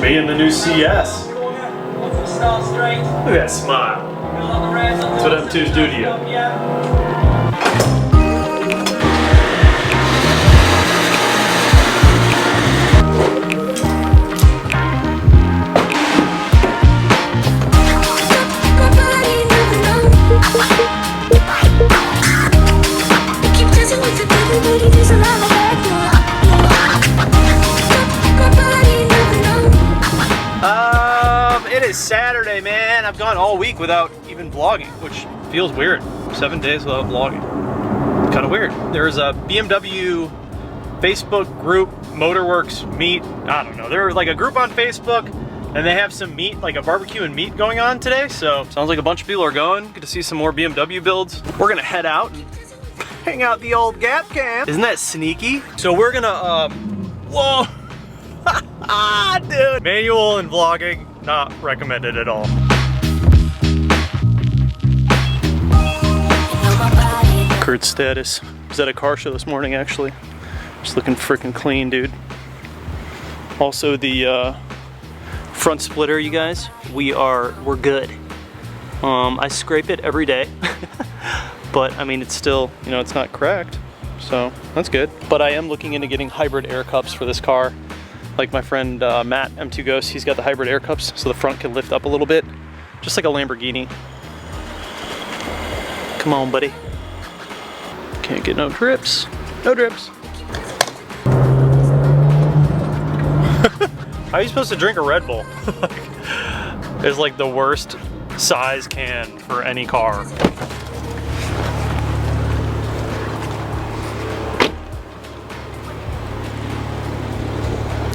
Me and the new CS. Look at that smile. That's what M2s do to you. It is Saturday, man. I've gone all week without even vlogging, which feels weird. 7 days without vlogging. Kind of weird. There's a BMW Facebook group, Motorworks meet. I don't know. They're like a group on Facebook, and they have some meat, like a barbecue and meat going on today. So sounds like a bunch of people are going. Get to see some more BMW builds. We're gonna head out and hang out the old Gap Camp. Isn't that sneaky? So we're gonna, whoa. Dude. Manual and vlogging, not recommended at all. Kurt status. Was at a car show this morning, actually. Just looking freaking clean, dude. Also the front splitter, you guys, we're good. I scrape it every day, but I mean, it's still, you know, it's not cracked, so that's good. But I am looking into getting hybrid air cups for this car. Like my friend Matt, M2 Ghost, he's got the hybrid air cups, so the front can lift up a little bit, just like a Lamborghini. Come on, buddy. Can't get no drips. No drips. How are you supposed to drink a Red Bull? It's like the worst size can for any car.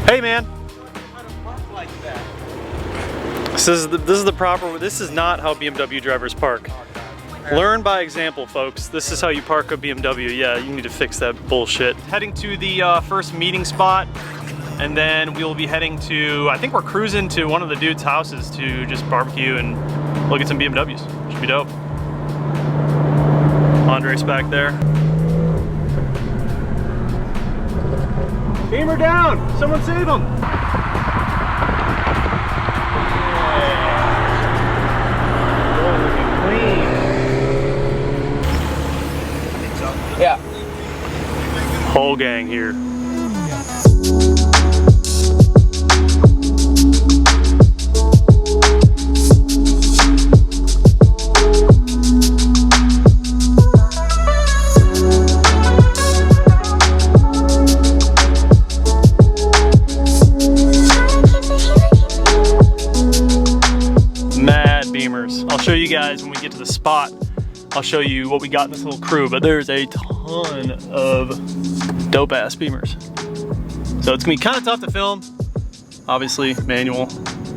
Hey man. This is the proper. This is not how BMW drivers park. Learn by example, folks. This is how you park a BMW. Yeah, you need to fix that bullshit. Heading to the first meeting spot, and then we'll be heading to, I think we're cruising to one of the dudes' houses to just barbecue and look at some BMWs. Should be dope. Andre's back there. Beamer down! Someone save him! Yeah. Whole gang here. Mad Beamers. I'll show you guys when we get to the spot. I'll show you what we got in this little crew, but there's a ton of dope ass Beamers. So it's gonna be kind of tough to film, obviously manual,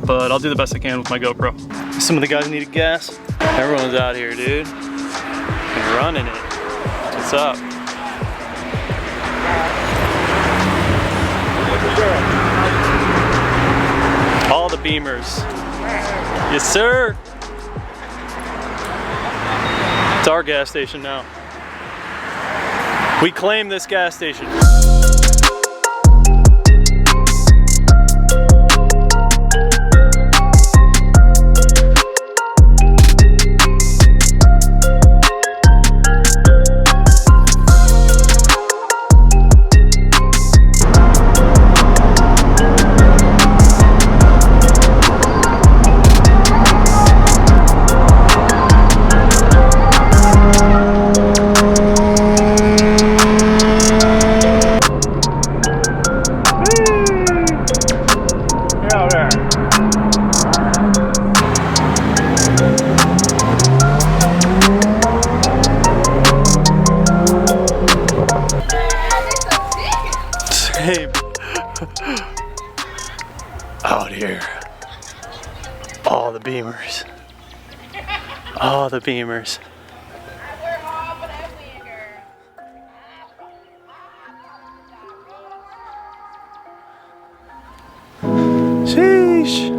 but I'll do the best I can with my GoPro. Some of the guys needed gas. Everyone's out here, dude. And running it. What's up? All the Beamers. Yes, sir. It's our gas station now. We claim this gas station. Out here, all the Beamers, all the Beamers. Sheesh.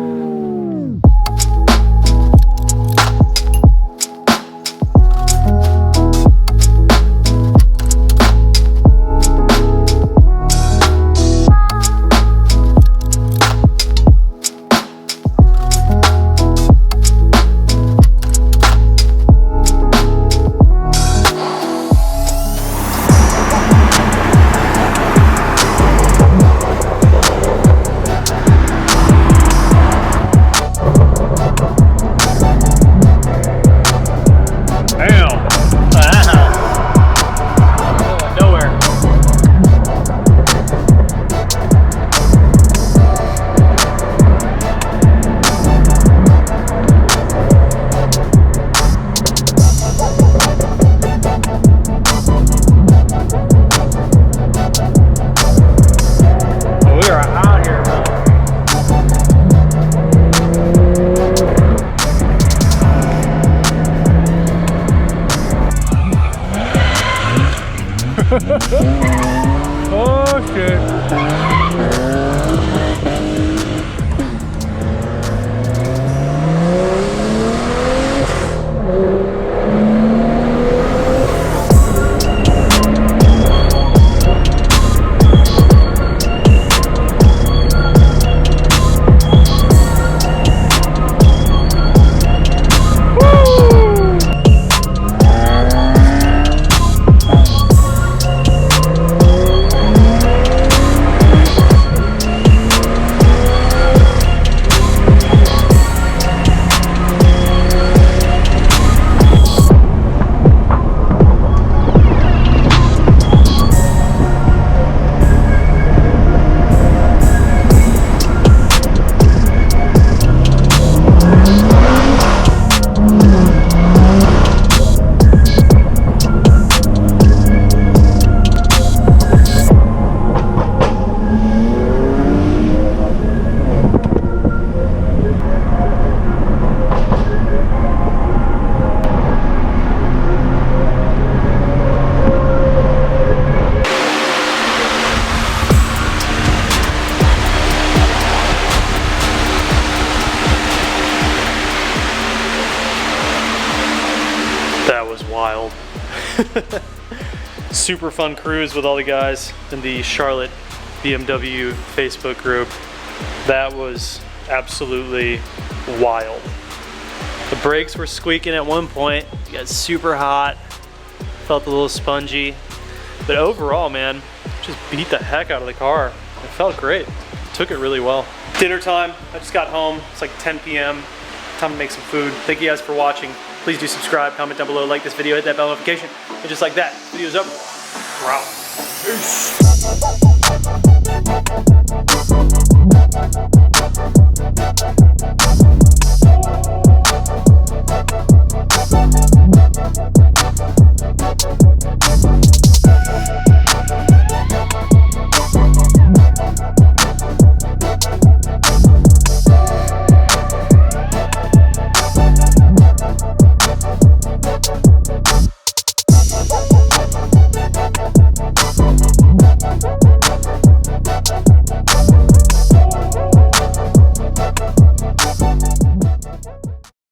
Oh shit. That was wild. Super fun cruise with all the guys in the Charlotte BMW Facebook group. That was absolutely wild. The brakes were squeaking at one point. It got super hot. Felt a little spongy. But overall, man, just beat the heck out of the car. It felt great. Took it really well. Dinner time. I just got home. It's like 10 p.m. Time to make some food. Thank you guys for watching. Please do subscribe, comment down below, like this video, hit that bell notification. And just like that, video's over. We're out. Peace.